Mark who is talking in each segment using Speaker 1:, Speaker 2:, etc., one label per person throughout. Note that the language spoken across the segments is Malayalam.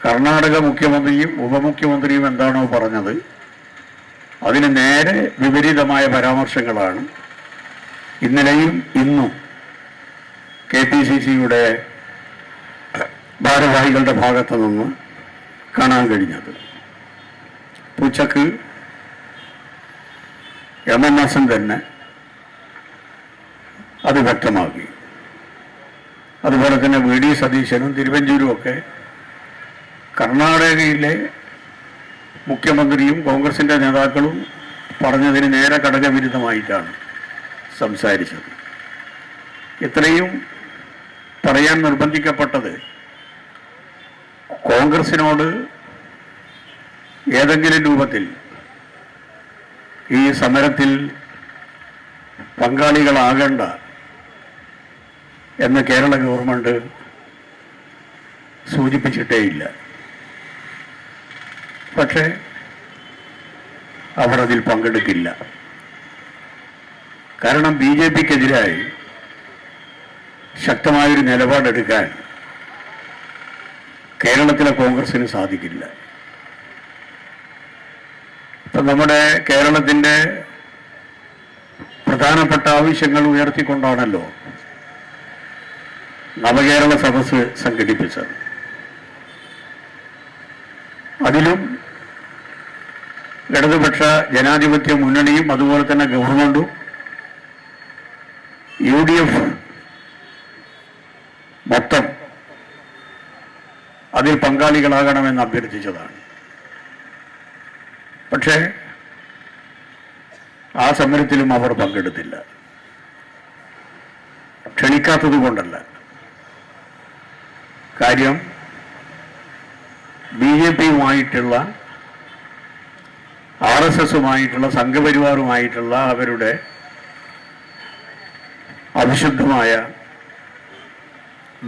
Speaker 1: കർണാടക മുഖ്യമന്ത്രിയും ഉപമുഖ്യമന്ത്രിയും എന്താണോ പറഞ്ഞത് അതിന് നേരെ വിപരീതമായ പരാമർശങ്ങളാണ് ഇന്നലെയും ഇന്നും KPCCയുടെ ഭാരവാഹികളുടെ ഭാഗത്തു നിന്ന് കാണാൻ കഴിഞ്ഞത്. ഉച്ചക്ക് MNS തന്നെ അത് വ്യക്തമാക്കി. അതുപോലെ തന്നെ VD സതീശനും തിരുവഞ്ചൂരുമൊക്കെ കർണാടകയിലെ മുഖ്യമന്ത്രിയും കോൺഗ്രസിൻ്റെ നേതാക്കളും പറഞ്ഞതിന് നേരെ ഘടകവിരുദ്ധമായിട്ടാണ് സംസാരിച്ചത്. ഇത്രയും പറയാൻ നിർബന്ധിക്കപ്പെട്ടത് കോൺഗ്രസിനോട് ഏതെങ്കിലും രൂപത്തിൽ ഈ സമരത്തിൽ പങ്കാളികളാകേണ്ട എന്ന് കേരള ഗവൺമെൻറ് സൂചിപ്പിച്ചിട്ടേയില്ല. പക്ഷേ അവർ അതിൽ പങ്കെടുക്കില്ല. കാരണം BJPക്കെതിരായി ശക്തമായൊരു നിലപാടെടുക്കാൻ കേരളത്തിലെ കോൺഗ്രസിന് സാധിക്കില്ല. ഇപ്പം നമ്മുടെ കേരളത്തിൻ്റെ പ്രധാനപ്പെട്ട ആവശ്യങ്ങൾ ഉയർത്തിക്കൊണ്ടാണല്ലോ നവകേരള സദസ്സ് സംഘടിപ്പിച്ചത്. അതിലും ഇടതുപക്ഷ ജനാധിപത്യ മുന്നണിയും അതുപോലെ തന്നെ ഗവൺമെന്റും UDF മൊത്തം അതിൽ പങ്കാളികളാകണമെന്ന് അഭ്യർത്ഥിച്ചതാണ്. പക്ഷേ ആ സമരത്തിലും അവർ പങ്കെടുത്തില്ല. ക്ഷണിക്കാത്തത് കൊണ്ടല്ല. കാര്യം BJPയുമായിട്ടുള്ള RSSുമായിട്ടുള്ള സംഘപരിവാറുമായിട്ടുള്ള അവരുടെ അവിശുദ്ധമായ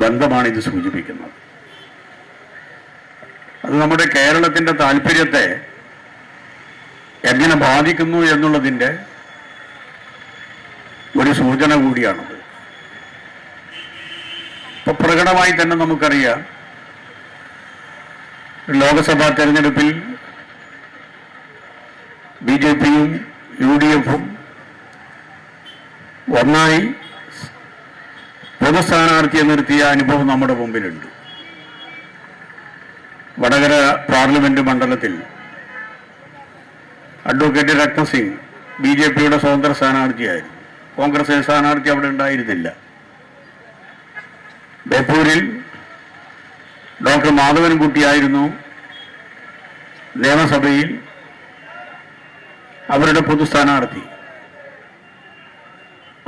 Speaker 1: ബന്ധമാണ് ഇത് സൂചിപ്പിക്കുന്നത്. അത് നമ്മുടെ കേരളത്തിൻ്റെ താല്പര്യത്തെ എങ്ങനെ ബാധിക്കുന്നു എന്നുള്ളതിൻ്റെ ഒരു സൂചന കൂടിയാണത്. ഇപ്പൊ പ്രകടമായി തന്നെ നമുക്കറിയാം, ലോക്സഭാ തെരഞ്ഞെടുപ്പിൽ BJPയും UDFും ഒന്നായി പൊതുസ്ഥാനാർത്ഥിയെ നിർത്തിയ അനുഭവം നമ്മുടെ മുമ്പിലുണ്ട്. വടകര പാർലമെന്റ് മണ്ഡലത്തിൽ അഡ്വക്കേറ്റ് രത്നസിംഗ് BJPയുടെ സ്വതന്ത്ര സ്ഥാനാർത്ഥിയായിരുന്നു. കോൺഗ്രസ് സ്ഥാനാർത്ഥി അവിടെ ഉണ്ടായിരുന്നില്ല. ബേപ്പൂരിൽ ഡോക്ടർ മാധവൻകുട്ടിയായിരുന്നു നിയമസഭയിൽ അവരുടെ പൊതു സ്ഥാനാർത്ഥി.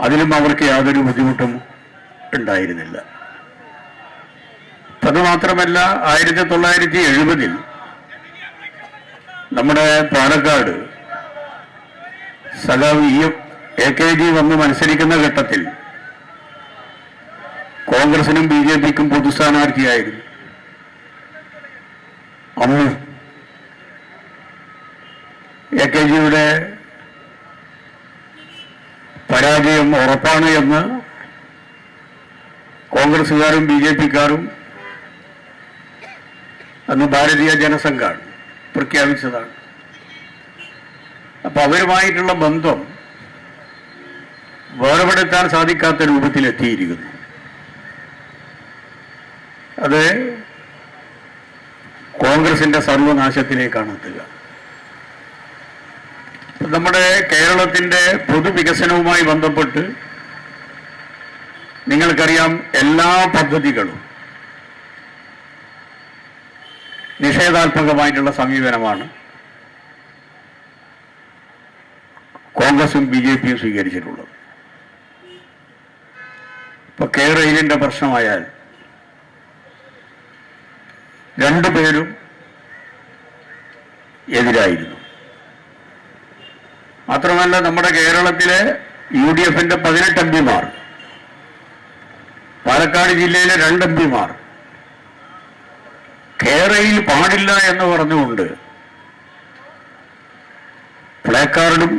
Speaker 1: അതിലും അവർക്ക് യാതൊരു ബുദ്ധിമുട്ടും ഉണ്ടായിരുന്നില്ല. അതുമാത്രമല്ല, 1970 നമ്മുടെ പാലക്കാട് സഖാവ് AKG വന്ന് മത്സരിക്കുന്ന ഘട്ടത്തിൽ കോൺഗ്രസിനും BJPക്കും പൊതു സ്ഥാനാർത്ഥിയായിരുന്നു. അന്ന് AKGയുടെ പരാജയം ഉറപ്പാണ് എന്ന് കോൺഗ്രസുകാരും BJPക്കാരും അന്ന് ഭാരതീയ ജനസംഘാണ് പ്രഖ്യാപിച്ചതാണ്. അപ്പൊ അവരുമായിട്ടുള്ള ബന്ധം വേർപെടുത്താൻ സാധിക്കാത്ത രൂപത്തിലെത്തിയിരിക്കുന്നു. അത് കോൺഗ്രസിന്റെ സർവനാശത്തിലേക്കാണ് എത്തുക. നമ്മുടെ കേരളത്തിന്റെ പൊതുവികസനവുമായി ബന്ധപ്പെട്ട് നിങ്ങൾക്കറിയാം, എല്ലാ പദ്ധതികളും നിഷേധാത്മകമായിട്ടുള്ള സമീപനമാണ് കോൺഗ്രസും BJPയും സ്വീകരിച്ചിട്ടുള്ളത്. ഇപ്പൊ റെയിലിന്റെ പ്രശ്നമായാൽ രണ്ടുപേരും എതിരായിരുന്നു. മാത്രമല്ല, നമ്മുടെ കേരളത്തിലെ UDFന്റെ 18 MP-മാർ, പാലക്കാട് ജില്ലയിലെ 2 MP-മാർ റെയിൽ പാടില്ല എന്ന് പറഞ്ഞുകൊണ്ട് പ്ലേക്കാർഡും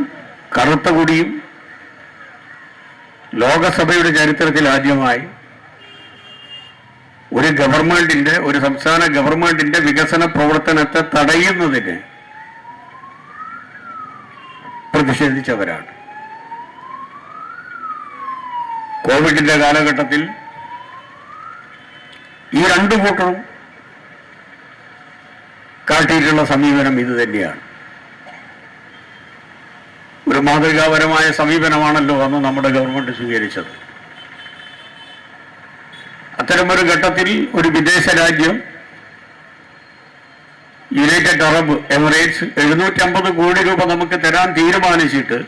Speaker 1: കറുത്ത കൊടിയും ലോകസഭയുടെ ചരിത്രത്തിൽ ആദ്യമായി ഒരു ഗവൺമെന്റിന്റെ, ഒരു സംസ്ഥാന ഗവൺമെന്റിന്റെ വികസന പ്രവർത്തനത്തെ തടയുന്നതിന് പ്രതിഷേധിച്ചവരാണ്. കോവിഡിന്റെ കാലഘട്ടത്തിൽ ഈ രണ്ടു കൂട്ടരും കാട്ടിയിട്ടുള്ള സമീപനം ഇത് തന്നെയാണ്. ഒരു മാതൃകാപരമായ സമീപനമാണല്ലോ അന്ന് നമ്മുടെ ഗവൺമെന്റ് സ്വീകരിച്ചത്. അത്തരമൊരു ഘട്ടത്തിൽ ഒരു വിദേശ രാജ്യം, യുണൈറ്റഡ് അറബ് എമിറേറ്റ്സ് 750 കോടി രൂപ നമുക്ക് തരാൻ തീരുമാനിച്ചിട്ട്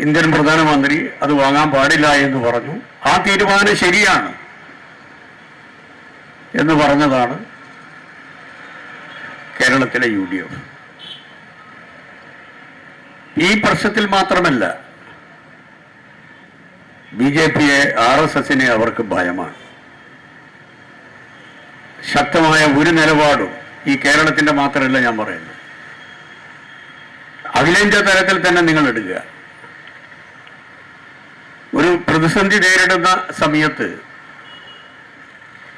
Speaker 1: ഇന്ത്യൻ പ്രധാനമന്ത്രി അത് വാങ്ങാൻ പാടില്ല എന്ന് പറഞ്ഞു. ആ തീരുമാനം ശരിയാണ് എന്ന് പറഞ്ഞതാണ് കേരളത്തിലെ UDF. ഈ പ്രശ്നത്തിൽ മാത്രമല്ല, BJPയെ, RSSനെ അവർക്ക് ഭയമാണ്. ശക്തമായ ഒരു നിലപാടും ഈ കേരളത്തിന്റെ മാത്രമല്ല ഞാൻ പറയുന്നത്, അഖിലേന്ത്യാ തലത്തിൽ തന്നെ നിങ്ങൾ എടുക്കുക. ഒരു പ്രതിസന്ധി നേരിടുന്ന സമയത്ത്,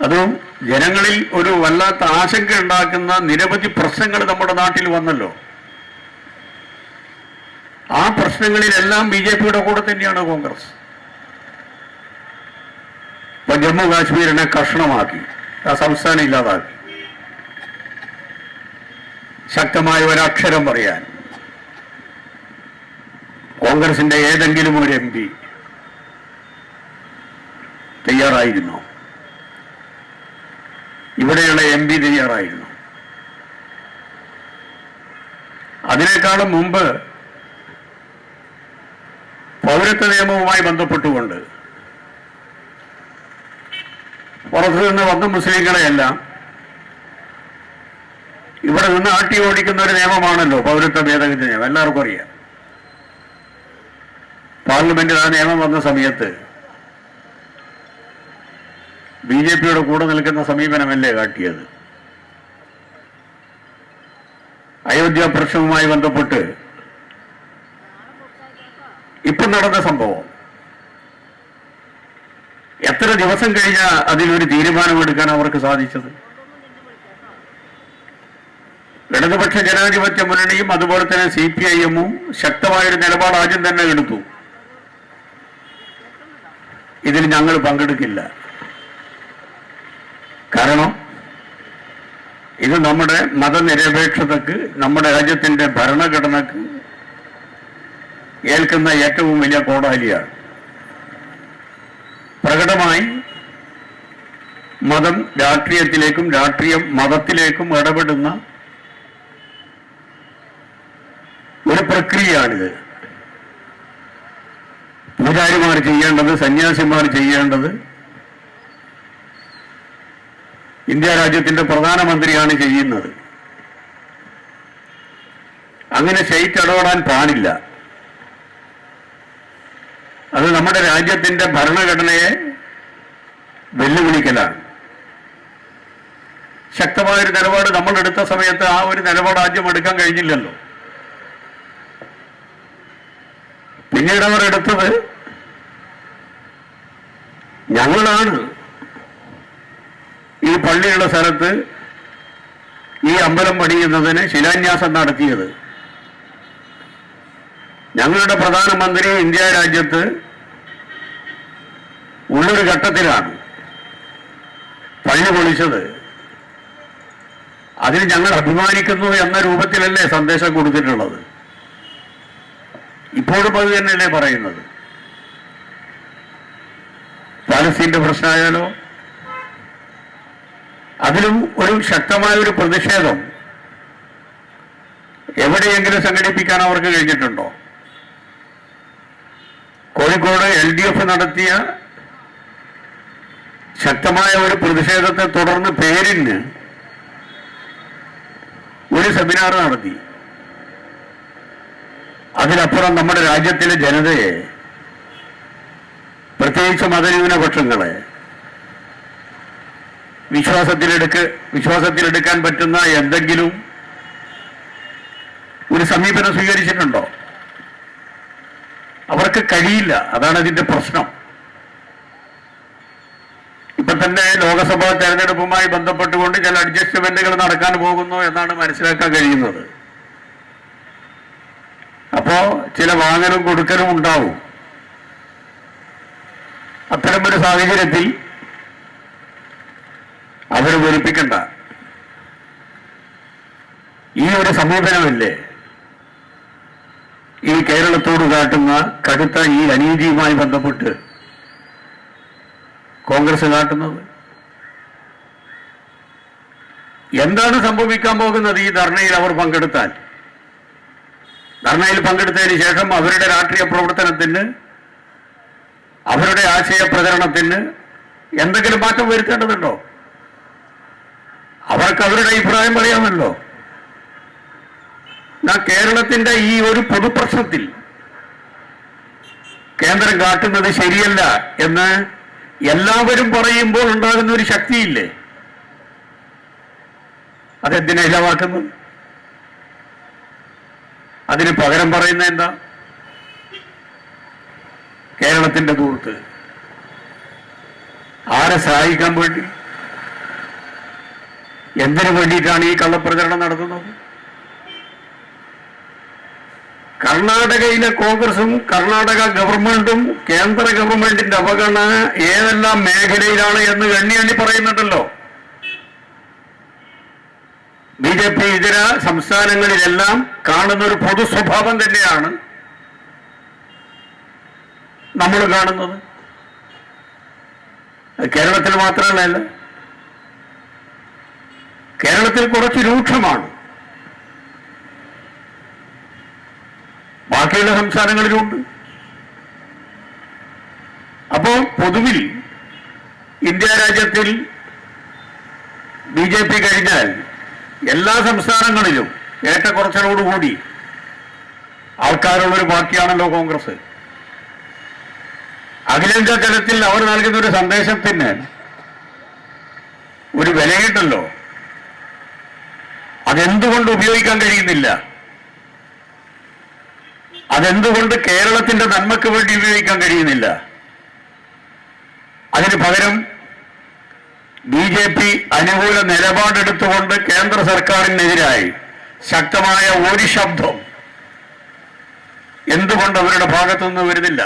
Speaker 1: അതും ജനങ്ങളിൽ ഒരു വല്ലാത്ത ആശങ്ക ഉണ്ടാക്കുന്ന നിരവധി പ്രശ്നങ്ങൾ നമ്മുടെ നാട്ടിൽ വന്നല്ലോ. ആ പ്രശ്നങ്ങളിലെല്ലാം BJPയുടെ കൂടെ തന്നെയാണ് കോൺഗ്രസ്. ഇപ്പൊ ജമ്മു കാശ്മീരിനെ കർശനമാക്കി, ആ സംസ്ഥാനം ഇല്ലാതാക്കി. ശക്തമായ ഒരക്ഷരം പറയാൻ കോൺഗ്രസിന്റെ ഏതെങ്കിലും ഒരു MP തയ്യാറായിരുന്നു? ഇവിടെയുള്ള MP തയ്യാറായിരുന്നു? അതിനേക്കാളും മുമ്പ് പൗരത്വ നിയമവുമായി ബന്ധപ്പെട്ടുകൊണ്ട് പുറത്തു നിന്ന് വന്ന മുസ്ലിങ്ങളെയെല്ലാം ഇവിടെ നിന്ന് ആട്ടി ഓടിക്കുന്ന ഒരു നിയമമാണല്ലോ പൗരത്വ ഭേദഗതി നിയമം. എല്ലാവർക്കും അറിയാം. പാർലമെന്റിൽ ആ നിയമം വന്ന സമയത്ത് BJPയുടെ കൂടെ നിൽക്കുന്ന സമീപനമല്ലേ കാട്ടിയത്? അയോധ്യ പ്രശ്നവുമായി ബന്ധപ്പെട്ട് ഇപ്പൊ നടന്ന സംഭവം എത്ര ദിവസം കഴിഞ്ഞാൽ അതിലൊരു തീരുമാനമെടുക്കാൻ അവർക്ക് സാധിച്ചത്? ഇടതുപക്ഷ ജനാധിപത്യ മുന്നണിയും അതുപോലെ തന്നെ CPIM-ഉം ശക്തമായൊരു നിലപാട് ആദ്യം തന്നെ എടുത്തു. ഇതിൽ ഞങ്ങൾ പങ്കെടുക്കില്ല. കാരണം ഇത് നമ്മുടെ മതനിരപേക്ഷതക്ക്, നമ്മുടെ രാജ്യത്തിന്റെ ഭരണഘടനക്ക് ഏൽക്കുന്ന ഏറ്റവും വലിയ കോടാലിയാണ്. പ്രകടമായി മതം രാഷ്ട്രീയത്തിലേക്കും രാഷ്ട്രീയം മതത്തിലേക്കും ഇടപെടുന്ന ഒരു പ്രക്രിയയാണിത്. പൂജാരിമാർ ചെയ്യേണ്ടത്, സന്യാസിമാർ ചെയ്യേണ്ടത് ഇന്ത്യ രാജ്യത്തിന്റെ പ്രധാനമന്ത്രിയാണ് ചെയ്യുന്നത്. അങ്ങനെ സ്റ്റേറ്റ് ഇടപെടാൻ പാടില്ല. അത് നമ്മുടെ രാജ്യത്തിന്റെ ഭരണഘടനയെ വെല്ലുവിളിക്കലാണ്. ശക്തമായൊരു നിലപാട് നമ്മൾ എടുത്ത സമയത്ത് ആ ഒരു നിലപാട് ആദ്യം എടുക്കാൻ കഴിഞ്ഞില്ലല്ലോ. പിന്നീട് അവർ എടുത്തത് ഞങ്ങളാണ് ഈ പള്ളിയുള്ള സ്ഥലത്ത് ഈ അമ്പലം പണിയുന്നതിന് ശിലാന്യാസം നടത്തിയത്. ഞങ്ങളുടെ പ്രധാനമന്ത്രി ഇന്ത്യ രാജ്യത്ത് ഉള്ളൊരു ഘട്ടത്തിലാണ് പള്ളി പൊളിച്ചത്. അതിന് ഞങ്ങൾ അഭിമാനിക്കുന്നു എന്ന രൂപത്തിലല്ലേ സന്ദേശം കൊടുത്തിട്ടുള്ളത്. ഇപ്പോഴും അത് തന്നെയല്ലേ പറയുന്നത്. പാലസ്തീന്റെ പ്രശ്നമായാലോ അതിലും ഒരു ശക്തമായ ഒരു പ്രതിഷേധം എവിടെയെങ്കിലും സംഘടിപ്പിക്കാൻ അവർക്ക് കഴിഞ്ഞിട്ടുണ്ടോ? കോഴിക്കോട് LDF നടത്തിയ ശക്തമായ ഒരു പ്രതിഷേധത്തെ തുടർന്ന് പേരിന് ഒരു സെമിനാർ നടത്തി. അതിനപ്പുറം നമ്മുടെ രാജ്യത്തിലെ ജനതയെ, പ്രത്യേകിച്ച് മതന്യൂനപക്ഷങ്ങളെ വിശ്വാസത്തിലെടുക്കാൻ പറ്റുന്ന എന്തെങ്കിലും ഒരു സമീപനം സ്വീകരിച്ചിട്ടുണ്ടോ? അവർക്ക് കഴിയില്ല. അതാണ് അതിന്റെ പ്രശ്നം. ഇപ്പൊ തന്നെ ലോക്സഭാ തെരഞ്ഞെടുപ്പുമായി ബന്ധപ്പെട്ടുകൊണ്ട് ചില അഡ്ജസ്റ്റ്മെന്റുകൾ നടക്കാൻ പോകുന്നു എന്നാണ് മനസ്സിലാക്കാൻ കഴിയുന്നത്. അപ്പോ ചില വാങ്ങലും കൊടുക്കലും ഉണ്ടാവും. അത്തരമൊരു സാഹചര്യത്തിൽ അവർ വെറുപ്പിക്കണ്ട. ഈ ഒരു സമീപനമല്ലേ ഈ കേരളത്തോട് കാട്ടുന്ന കടുത്ത ഈ അനീതിയുമായി ബന്ധപ്പെട്ട് കോൺഗ്രസ് കാട്ടുന്നത്? എന്താണ് സംഭവിക്കാൻ പോകുന്നത് ഈ ധർണയിൽ അവർ പങ്കെടുത്താൽ? ധർണയിൽ പങ്കെടുത്തതിന് ശേഷം അവരുടെ രാഷ്ട്രീയ പ്രവർത്തനത്തിന്, അവരുടെ ആശയ പ്രചരണത്തിന് എന്തെങ്കിലും മാറ്റം വരുത്തേണ്ടതുണ്ടോ? അവർക്ക് അവരുടെ അഭിപ്രായം പറയാമല്ലോ. കേരളത്തിന്റെ ഈ ഒരു പൊതുപ്രശ്നത്തിൽ കേന്ദ്രം കാട്ടുന്നത് ശരിയല്ല എന്ന് എല്ലാവരും പറയുമ്പോൾ ഉണ്ടാകുന്ന ഒരു ശക്തിയില്ലേ, അതെന്തിനാ ഇല്ലാതാക്കുന്നത്? അതിന് പകരം പറയുന്ന എന്താ? കേരളത്തിന്റെ ദൂരത്ത് ആരെ സഹായിക്കാൻ വേണ്ടി, എന്തിനു വേണ്ടിയിട്ടാണ് ഈ കള്ളപ്രചരണം നടത്തുന്നത്? കർണാടകയിലെ കോൺഗ്രസും കർണാടക ഗവൺമെന്റും കേന്ദ്ര ഗവൺമെന്റിന്റെ അവഗണന ഏതെല്ലാം മേഖലയിലാണ് എന്ന് എണ്ണി പറയുന്നുണ്ടല്ലോ. BJP ഇതര സംസ്ഥാനങ്ങളിലെല്ലാം കാണുന്ന ഒരു പൊതു സ്വഭാവം തന്നെയാണ് നമ്മൾ കാണുന്നത്. കേരളത്തിൽ മാത്രമല്ല, കേരളത്തിൽ കുറച്ച് രൂക്ഷമാണ്, ബാക്കിയുള്ള സംസ്ഥാനങ്ങളിലുണ്ട്. അപ്പോ പൊതുവിൽ ഇന്ത്യ രാജ്യത്തിൽ BJP കഴിഞ്ഞാൽ എല്ലാ സംസ്ഥാനങ്ങളിലും ഏറ്റക്കുറച്ചിലോടുകൂടി ആൾക്കാരുള്ളൊരു പാർട്ടിയാണല്ലോ കോൺഗ്രസ്. അഖിലേന്ത്യാ തലത്തിൽ അവർ നൽകുന്ന ഒരു സന്ദേശത്തിന് ഒരു വിലയുണ്ടല്ലോ. അതെന്തുകൊണ്ട് ഉപയോഗിക്കാൻ കഴിയുന്നില്ല? അതെന്തുകൊണ്ട് കേരളത്തിന്റെ നന്മയ്ക്ക് വേണ്ടി ഉപയോഗിക്കാൻ കഴിയുന്നില്ല? അതിന് പകരം BJP അനുകൂല നിലപാടെടുത്തുകൊണ്ട് കേന്ദ്ര സർക്കാരിനെതിരായി ശക്തമായ ഒരു ശബ്ദം എന്തുകൊണ്ട് അവരുടെ ഭാഗത്തുനിന്ന് വരുന്നില്ല?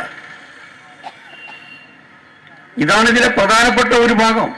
Speaker 1: ഇതാണ് ഇതിലെ പ്രധാനപ്പെട്ട ഒരു ഭാഗം.